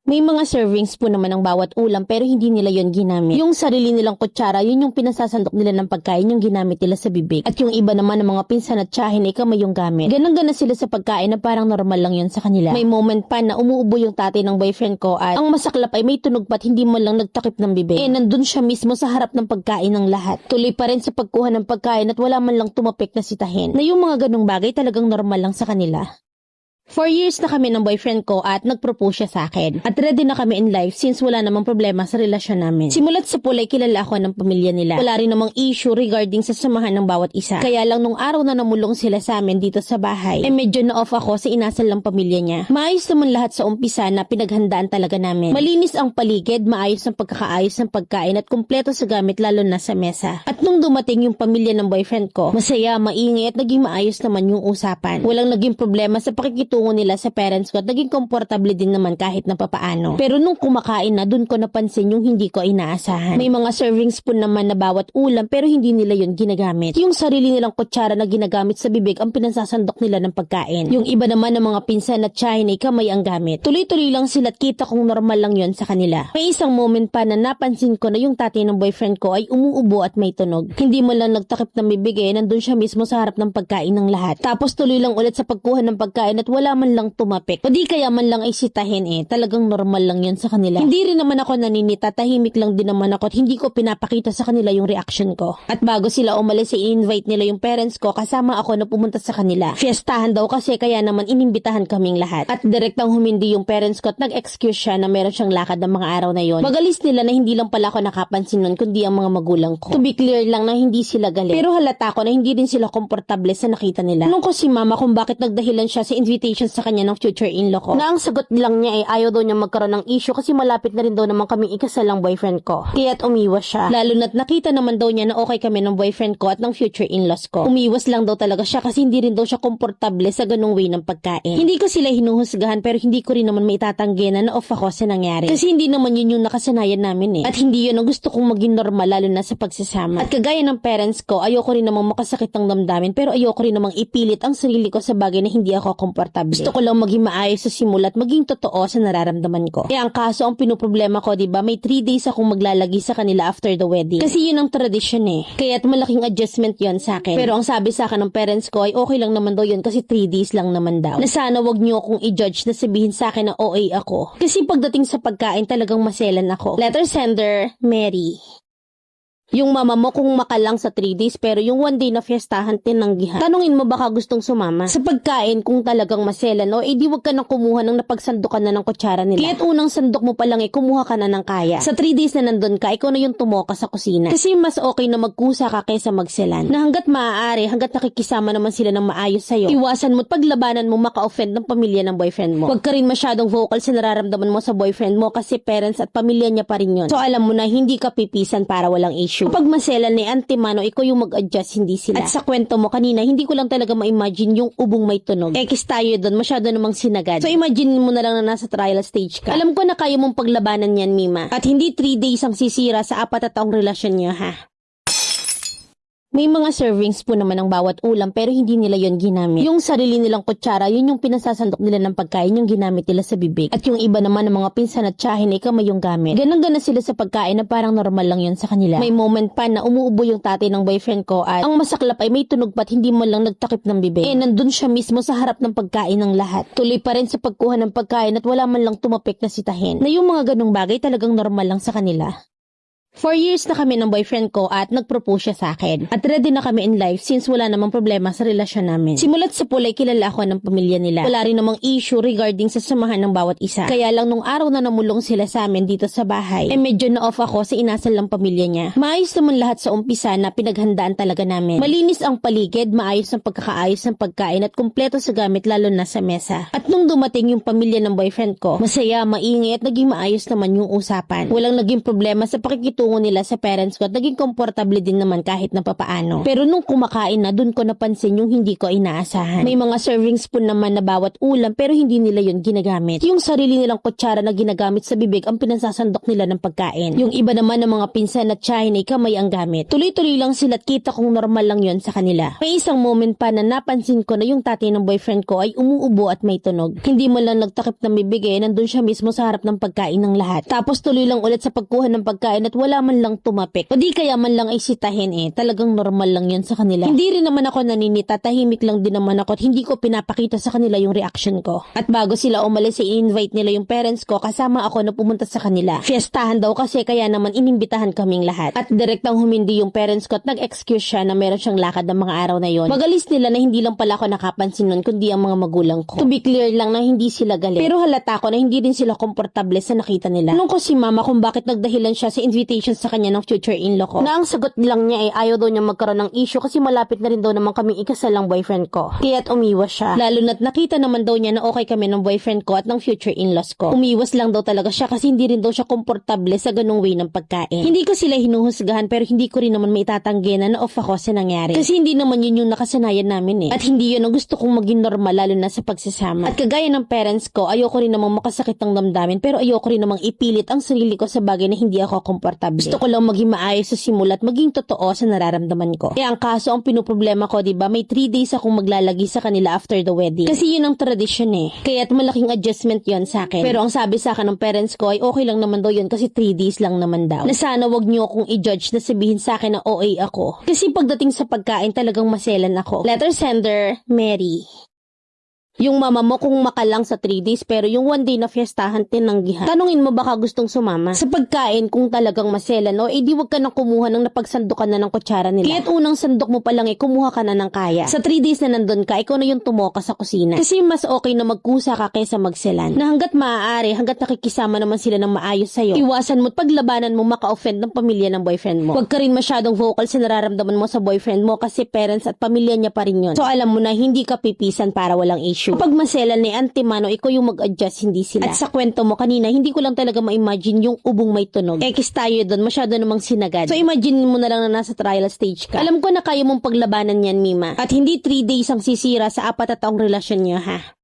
May mga servings po naman ng bawat ulam pero hindi nila yon ginamit. Yung sarili nilang kutsara, yun yung pinasasandok nila ng pagkain yung ginamit nila sa bibig. At yung iba naman ng mga pinsan at tiyahin ay kamay yung gamit. Ganang-gana sila sa pagkain na parang normal lang yun sa kanila. May moment pa na umuubo yung tatay ng boyfriend ko at ang masaklap ay may tunog pa't hindi mo lang nagtakip ng bibig. Nandun siya mismo sa harap ng pagkain ng lahat. Tuloy pa rin sa pagkuha ng pagkain at wala man lang tumapik na sitahin. Na yung mga ganong bagay talagang normal lang sa kanila. 4 years na kami ng boyfriend ko at nag-propose siya sa akin. At ready na kami in life since wala namang problema sa relasyon namin. Simulat sa pulay kilala ako ng pamilya nila. Wala rin namang issue regarding sa samahan ng bawat isa. Kaya lang nung araw na namulong sila sa amin dito sa bahay, medyo na-off ako sa inasal ng pamilya niya. Maayos naman lahat sa umpisa na pinaghandaan talaga namin. Malinis ang paligid, maayos ang pagkakaayos ng pagkain at kumpleto sa gamit lalo na sa mesa. At nung dumating yung pamilya ng boyfriend ko, masaya, maingay at naging maayos naman yung usapan. Walang naging problema sa pakikitungo nila sa parents ko at naging komportable din naman kahit na papaano. Pero nung kumakain na, dun ko napansin yung hindi ko inaasahan. May mga servings spoon naman na bawat ulam pero hindi nila yun ginagamit. Yung sarili nilang kutsara na ginagamit sa bibig ang pinasasandok nila ng pagkain. Yung iba naman ng mga pinsan at tiyahin ay kamay ang gamit. Tuloy-tuloy lang sila at kita kong normal lang yun sa kanila. May isang moment pa na napansin ko na yung tatay ng boyfriend ko ay umuubo at may tunog. Hindi mo lang nagtakip ng bibig nandun siya mismo sa harap ng pagkain ng lahat. Tapos tuloy lang ulit sa pagkuha ng pagkain at wala man lang tumapik. O di kaya man lang ay sitahin talagang normal lang yun sa kanila. Hindi rin naman ako naninita, tahimik lang din naman ako at hindi ko pinapakita sa kanila yung reaction ko. At bago sila umalis, i-invite nila yung parents ko kasama ako na pumunta sa kanila. Fiestahan daw kasi kaya naman inimbitahan kaming lahat. At direktang humindi yung parents ko at nag-excuse siya na meron siyang lakad ng mga araw na yon. Magalis nila na hindi lang pala ako nakapansin nun kundi ang mga magulang ko. To be clear lang na hindi sila galit. Pero halata ko na hindi din sila komportable sa nakita nila. Nung ko si mama kung bakit nagdahilan siya sa invitation sa kanya ng future in-law ko. Na ang sagot lang niya ay ayaw daw niya magkaroon ng issue kasi malapit na rin daw naman kaming ikasalang boyfriend ko. Kaya't umiwas siya. Lalo na't nakita naman daw niya na okay kami ng boyfriend ko at ng future in-laws ko. Umiwas lang daw talaga siya kasi hindi rin daw siya komportable sa ganung way ng pagkain. Hindi ko sila hinuhusgahan pero hindi ko rin naman maitatanggi na off ako sa nangyari. Kasi hindi naman yun yung nakasanayan namin At hindi yun ang gusto kong maging normal lalo na sa pagsasama. At kagaya ng parents ko, ayoko rin namang makasakit ng damdamin pero ayoko rin namang ipilit ang sarili ko sa bagay na hindi ako komportable. Gusto ko lang maging maayos sa simula at maging totoo sa nararamdaman ko. Kaya ang kaso ang pinoproblema ko, diba, may 3 days akong maglalagi sa kanila after the wedding. Kasi yun ang tradisyon Kaya't malaking adjustment yon sa akin. Pero ang sabi sa akin ng parents ko ay okay lang naman daw yun kasi 3 days lang naman daw. Na sana wag niyo akong i-judge na sabihin sa akin na OA ako. Kasi pagdating sa pagkain talagang maselan ako. Letter sender, Mary. Yung mama mo kung makalang sa 3 days pero yung 1 day na fiestahan tinanggihan. Tanungin mo baka gustong sumama. Sa pagkain kung talagang maselan di wag ka nang kumuha ng napagsandukan na ng kutsara nila. Kaya't unang sandok mo pa lang kumuha ka na ng kaya. Sa 3 days na nandun ka, ikaw na yung tumoka sa kusina. Kasi mas okay na magkusa ka kaysa magselan. Na hanggat maaari, hanggat nakikisama naman sila ng maayos sa'yo, iwasan mo at paglabanan mo maka-offend ng pamilya ng boyfriend mo. Huwag ka rin masyadong vocal sa nararamdaman mo sa boyfriend mo kasi parents at pamilya niya pa rin yun. So alam mo na hindi ka pipisan para walang issue. Kapag maselan antimano, ikaw yung mag-adjust, hindi sila. At sa kwento mo kanina, hindi ko lang talaga ma-imagine yung ubong may tunog. Kis tayo doon, masyado namang sinagad. So imagine mo na lang na nasa trial stage ka. Alam ko na kaya mong paglabanan yan, Mima. At hindi 3 days ang sisira sa 4 na taong relasyon niyo, ha? May mga servings po naman ng bawat ulam pero hindi nila yon ginamit. Yung sarili nilang kutsara, yun yung pinasasandok nila ng pagkain yung ginamit nila sa bibig. At yung iba naman ng mga pinsan at tiyahin ay kamay yung gamit. Ganang-gana sila sa pagkain na parang normal lang yun sa kanila. May moment pa na umuubo yung tatay ng boyfriend ko at ang masaklap ay may tunog pa't hindi mo lang nagtakip ng bibig. Nandun siya mismo sa harap ng pagkain ng lahat. Tuloy pa rin sa pagkuha ng pagkain at wala man lang tumapik na sitahin. Na yung mga ganung bagay talagang normal lang sa kanila. 4 years na kami ng boyfriend ko at nag-propose siya sa akin. At ready na kami in life since wala namang problema sa relasyon namin. Simulat sa pulay kilala ako ng pamilya nila. Wala rin namang issue regarding sa samahan ng bawat isa. Kaya lang nung araw na namulong sila sa amin dito sa bahay, medyo na-off ako sa inasal ng pamilya niya. Maayos naman lahat sa umpisa na pinaghandaan talaga namin. Malinis ang paligid, maayos ang pagkakaayos ng pagkain at kumpleto sa gamit lalo na sa mesa. At nung dumating yung pamilya ng boyfriend ko, masaya, maingay at naging maayos naman yung usapan. Walang naging problema sa pakikitungo pagtungo nila sa parents ko at naging komportable din naman kahit na papaano. Pero nung kumakain na, dun ko napansin yung hindi ko inaasahan. May mga serving spoon naman na bawat ulam pero hindi nila yun ginagamit. Yung sarili nilang kutsara na ginagamit sa bibig ang pinasasandok nila ng pagkain. Yung iba naman ng mga pinsan at tiyahin ay kamay ang gamit. Tuloy-tuloy lang sila at kita kong normal lang yun sa kanila. May isang moment pa na napansin ko na yung tatay ng boyfriend ko ay umuubo at may tunog. Hindi mo lang nagtakip ng bibig nandun siya mismo sa harap ng pagkain ng lahat. Tapos tuloy lang ulit sa pagkuha ng pagkain at wala man lang tumapik. O di kaya man lang ay sitahin Talagang normal lang yun sa kanila. Hindi rin naman ako naninita, tahimik lang din naman ako at hindi ko pinapakita sa kanila yung reaction ko. At bago sila umalis ay invite nila yung parents ko kasama ako na pumunta sa kanila. Fiestahan daw kasi kaya naman inimbitahan kaming lahat. At direktang humindi yung parents ko at nag-excuse siya na meron siyang lakad ng mga araw na yon. Magalis nila na hindi lang pala ako nakapansin nun kundi ang mga magulang ko. To be clear lang na hindi sila galit. Pero halata ko na hindi din sila komportable sa nakita nila. Tanong ko si mama kung bakit nagdahilan siya sa invitation sa kanya ng future in-law ko. Na ang sagot lang niya ay ayaw daw niya magkaroon ng issue kasi malapit na rin daw naman kaming ikasalang boyfriend ko. Kaya't umiwas siya. Lalo na't nakita naman daw niya na okay kami ng boyfriend ko at ng future in-laws ko. Umiwas lang daw talaga siya kasi hindi rin daw siya komportable sa ganung way ng pagkain. Hindi ko sila hinuhusgahan pero hindi ko rin naman maitatanggi na off ako sa nangyari. Kasi hindi naman yun yung nakasanayan namin At hindi yun ang gusto kong maging normal lalo na sa pagsasama. At kagaya ng parents ko, ayoko rin namang makasakit ng damdamin pero ayoko rin namang ipilit ang sarili ko sa bagay na hindi ako komportable. Gusto ko lang maging maayos sa simula at maging totoo sa nararamdaman ko. Kaya ang kaso ang pinoproblema ko, diba, may 3 days akong maglalagi sa kanila after the wedding. Kasi yun ang tradisyon Kaya't malaking adjustment yun sa akin. Pero ang sabi sa akin ng parents ko ay okay lang naman daw yun kasi 3 days lang naman daw. Na sana wag niyo akong i-judge na sabihin sa akin na OA ako. Kasi pagdating sa pagkain talagang maselan ako. Letter sender, Mary. Yung mama mo kung makalang sa 3 days pero yung 1 day na fiestahan tinanggihan. Tanungin mo baka gustong sumama. Sa pagkain kung talagang maselan di wag ka nang kumuha ng napagsandukan na ng kutsara nila. Kaya't unang sandok mo pa lang kumuha ka na ng kaya. Sa 3 days na nandun ka, ikaw na yung tumoka sa kusina. Kasi mas okay na magkusa ka kaysa magselan. Na hanggat maaari, hanggat nakikisama naman sila ng maayos sa'yo, iwasan mo at paglabanan mo maka-offend ng pamilya ng boyfriend mo. Huwag ka rin masyadong vocal sa nararamdaman mo sa boyfriend mo kasi parents at pamilya niya pa rin yun. So alam mo na hindi ka pipisan para walang issue. Kapag maselan antimano, ikaw yung mag-adjust, hindi sila. At sa kwento mo kanina, hindi ko lang talaga ma-imagine yung ubong may tunog. Kis tayo doon, masyado namang sinagad. So imagine mo na lang na nasa trial stage ka. Alam ko na kaya mong paglabanan yan, Mima. At hindi 3 days ang sisira sa 4 na taong relasyon niyo, ha?